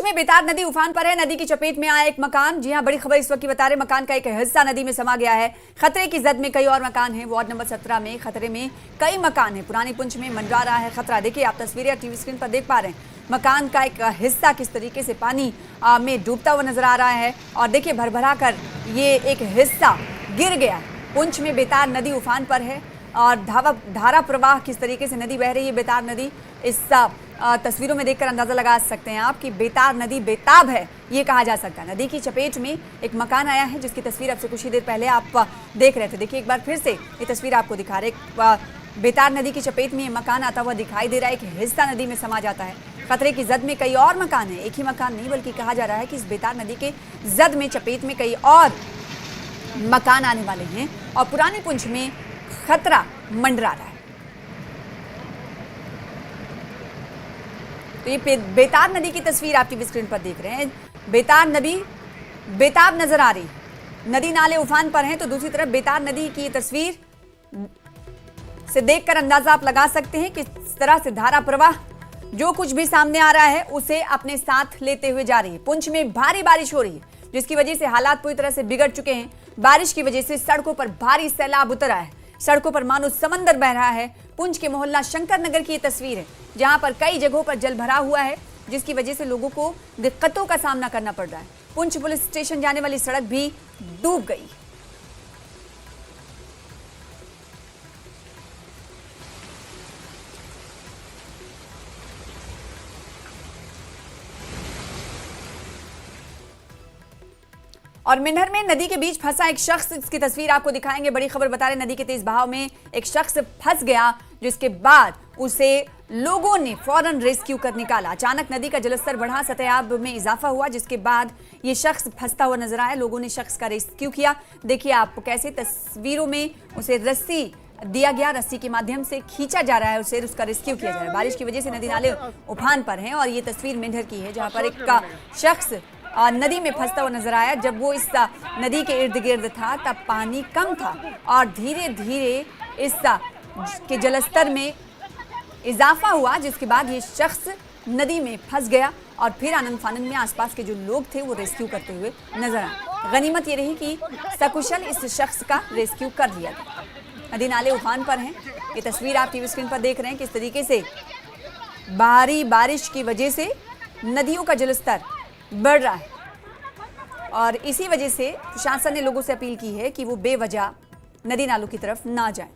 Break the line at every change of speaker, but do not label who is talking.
में बेतार नदी उफान पर है। नदी की चपेट में आया एक मकान। जी हां, बड़ी खबर इस वक्त की बता रहे, मकान का एक हिस्सा नदी में समा गया है। खतरे की जद में कई और मकान हैं। वार्ड नंबर 17 में खतरे में कई मकान हैं। पुरानी पुंछ में मंडरा रहा है खतरा। देखिए, आप तस्वीरें टीवी स्क्रीन पर देख पा रहे हैं। मकान का एक हिस्सा किस तरीके से पानी में डूबता हुआ नजर आ रहा है और देखिए भरभरा कर ये एक हिस्सा गिर गया है। पुंछ में बेतार नदी उफान पर है और धारा प्रवाह किस तरीके से नदी बह रही है। बेतार नदी इस तस्वीरों में देखकर अंदाजा लगा सकते हैं आप कि बेतार नदी बेताब है, ये कहा जा सकता है। नदी की चपेट में एक मकान आया है जिसकी तस्वीर अब से कुछ ही देर पहले आप देख रहे थे। देखिए, एक बार फिर से ये तस्वीर आपको दिखा रहे। बेतार नदी की चपेट में ये मकान आता हुआ दिखाई दे रहा है। एक हिस्सा नदी में समा जाता है। खतरे की जद में कई और मकान है। एक ही मकान नहीं, बल्कि कहा जा रहा है कि इस बेतार नदी के जद में चपेट में कई और मकान आने वाले हैं और पुरानी पुंछ में खतरा मंडरा रहा है। तो ये बेतार नदी की तस्वीर आप टीवी स्क्रीन पर देख रहे हैं। बेतार नदी बेताब नजर आ रही, नदी नाले उफान पर हैं, तो दूसरी तरफ बेतार नदी की तस्वीर से देखकर अंदाजा आप लगा सकते हैं कि किस तरह से धारा प्रवाह जो कुछ भी सामने आ रहा है उसे अपने साथ लेते हुए जा रही है। पुंछ में भारी बारिश हो रही है जिसकी वजह से हालात पूरी तरह से बिगड़ चुके हैं। बारिश की वजह से सड़कों पर भारी सैलाब उतर आया है। सड़कों पर मानो समंदर बह रहा है। पुंछ के मोहल्ला शंकर नगर की ये तस्वीर है जहां पर कई जगहों पर जल भरा हुआ है जिसकी वजह से लोगों को दिक्कतों का सामना करना पड़ रहा है। पुंछ पुलिस स्टेशन जाने वाली सड़क भी डूब गई। और मिन्हर में नदी के बीच फंसा एक शख्स, इसकी तस्वीर आपको दिखाएंगे। बड़ी खबर बता रहे, नदी के तेज बहाव में एक शख्स फंस गया जिसके बाद उसे लोगों ने फौरन रेस्क्यू कर निकाला। अचानक नदी का जलस्तर बढ़ा, सतह में इजाफा हुआ जिसके बाद ये शख्स फंसता हुआ नजर आया। लोगों ने शख्स का रेस्क्यू किया। देखिए आप कैसे तस्वीरों में उसे रस्सी दिया गया, रस्सी के माध्यम से खींचा जा रहा है उसे, उसका रेस्क्यू किया जा रहा है। बारिश की वजह से नदी नाले उफान पर हैं और ये तस्वीर मिन्हर की है जहां पर एक शख्स नदी में फंसता हुआ नजर आया। जब वो इस नदी के इर्द गिर्द था तब पानी कम था और धीरे धीरे इस के जलस्तर में इजाफा हुआ जिसके बाद ये शख्स नदी में फंस गया और फिर आनंद फानंद में आसपास के जो लोग थे वो रेस्क्यू करते हुए नजर आए। गनीमत ये रही कि सकुशल इस शख्स का रेस्क्यू कर लिया गया। नदी नाले उफान पर हैं। ये तस्वीर आप टीवी स्क्रीन पर देख रहे हैं किस तरीके से भारी बारिश की वजह से नदियों का जलस्तर बढ़ रहा है और इसी वजह से प्रशासन ने लोगों से अपील की है कि वो बेवजह नदी नालों की तरफ ना जाएं।